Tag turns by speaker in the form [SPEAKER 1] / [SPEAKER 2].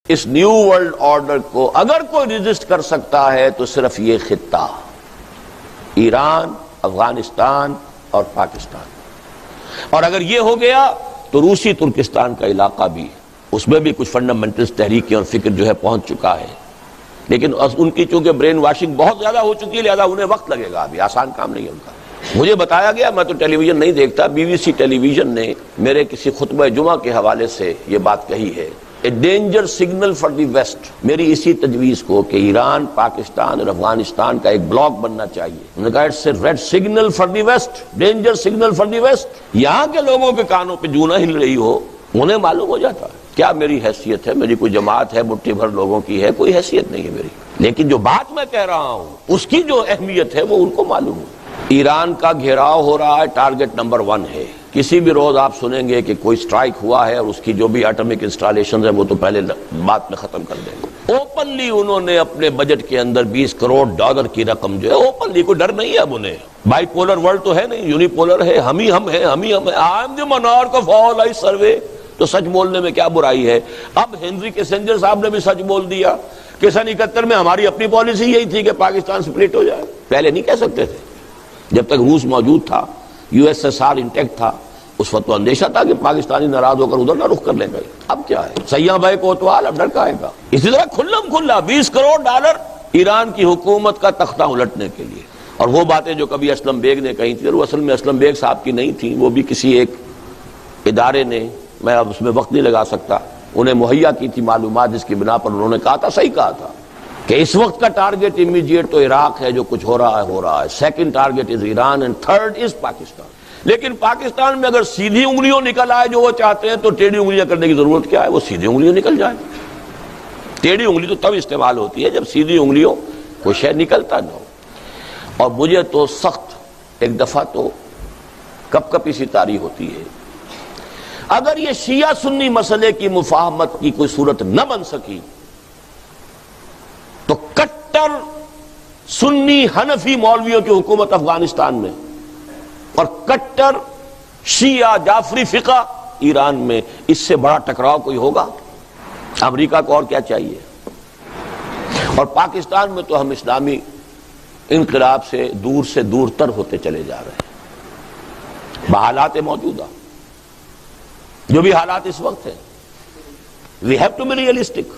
[SPEAKER 1] اس new world order کو اگر کوئی ریزسٹ کر سکتا ہے تو صرف یہ خطہ ایران، افغانستان اور پاکستان، اور اگر یہ ہو گیا تو روسی ترکستان کا علاقہ بھی، اس میں بھی کچھ فنڈامنٹلز تحریکیں اور فکر جو ہے پہنچ چکا ہے، لیکن ان کی چونکہ برین واشنگ بہت زیادہ ہو چکی ہے لہذا انہیں وقت لگے گا، ابھی آسان کام نہیں ہے ان کا۔ مجھے بتایا گیا، میں تو ٹیلی ویژن نہیں دیکھتا، B B C television نے میرے کسی خطبہ جمعہ کے حوالے سے یہ بات کہی ہے، a danger signal for the West, میری اسی تجویز کو کہ ایران، پاکستان اور افغانستان کا ایک بلاک بننا چاہیے، انہوں نے کہا it's a red signal for the West, danger signal for the West. یہاں کے لوگوں کے کانوں پہ جوں نہ ہل رہی ہو، انہیں معلوم ہو جاتا ہے کیا میری حیثیت ہے، میری کوئی جماعت ہے، مٹھی بھر لوگوں کی ہے، کوئی حیثیت نہیں ہے میری، لیکن جو بات میں کہہ رہا ہوں اس کی جو اہمیت ہے وہ ان کو معلوم ہے۔ ایران کا گھیراؤ ہو رہا ہے، ٹارگٹ نمبر 1 ہے، کسی بھی روز آپ سنیں گے کہ کوئی سٹرائک ہوا ہے اور اس کی جو بھی ایٹمک انسٹالیشنز ہیں وہ تو پہلے بات میں ختم کر دیں گے۔ اوپنلی انہوں نے اپنے بجٹ کے اندر $20 کروڑ کی رقم جو ہے، اوپنلی کوئی ڈر نہیں ہے اب انہیں، بائی پولر ورلڈ تو ہے نہیں، یونی پولر ہے، ہم ہی ہم ہیں، ہم ہی ہم ہیں، I am the monarch of all I survey، تو سچ بولنے میں کیا برائی ہے۔ اب ہنری کیسنجر صاحب نے بھی سچ بول دیا کہ سن 71 میں ہماری اپنی پالیسی یہی تھی کہ پاکستان سپلٹ ہو جائے، پہلے نہیں کہہ سکتے تھے، جب تک روس موجود تھا، USSR انٹیکٹ تھا، اس وقت تو اندیشہ تھا کہ پاکستانی ناراض ہو کر ادھر نہ رخ کر لیں گے۔ اب کیا ہے، سیاں بھائی کوتوال اب ڈر کا آئے گا۔ اسی طرح کھلم کھلا $20 کروڑ ایران کی حکومت کا تختہ الٹنے کے لیے، اور وہ باتیں جو کبھی اسلم بیگ نے کہی تھی، وہ اصل میں اسلم بیگ صاحب کی نہیں تھی، وہ بھی کسی ایک ادارے نے، میں اب اس میں وقت نہیں لگا سکتا، انہیں مہیا کی تھی معلومات، جس کی بنا پر انہوں نے کہا تھا، صحیح کہا تھا کہ اس وقت کا ٹارگٹ امیڈیٹ تو عراق ہے، جو کچھ ہو رہا ہے، second target is Iran and third is Pakistan. لیکن پاکستان میں اگر سیدھی انگلیوں نکل آئے جو وہ چاہتے ہیں تو ٹیڑھی انگلیاں کرنے کی ضرورت کیا ہے، وہ سیدھی انگلیوں نکل جائے۔ ٹیڑھی انگلی تو تب استعمال ہوتی ہے جب سیدھی انگلیوں کوئی شے نکلتا نہ ہو۔ اور مجھے تو سخت ایک دفعہ تو کپ کپی سی طاری ہوتی ہے، اگر یہ شیعہ سنی مسئلے کی مفاہمت کی کوئی صورت نہ بن سکی تو کٹر سنی حنفی مولویوں کی حکومت افغانستان میں اور کٹر شیعہ جعفری فقہ ایران میں، اس سے بڑا ٹکراؤ کوئی ہوگا؟ امریکہ کو اور کیا چاہیے؟ اور پاکستان میں تو ہم اسلامی انقلاب سے دور تر ہوتے چلے جا رہے ہیں بحالات موجودہ، جو بھی حالات اس وقت ہیں۔ We have to be realistic۔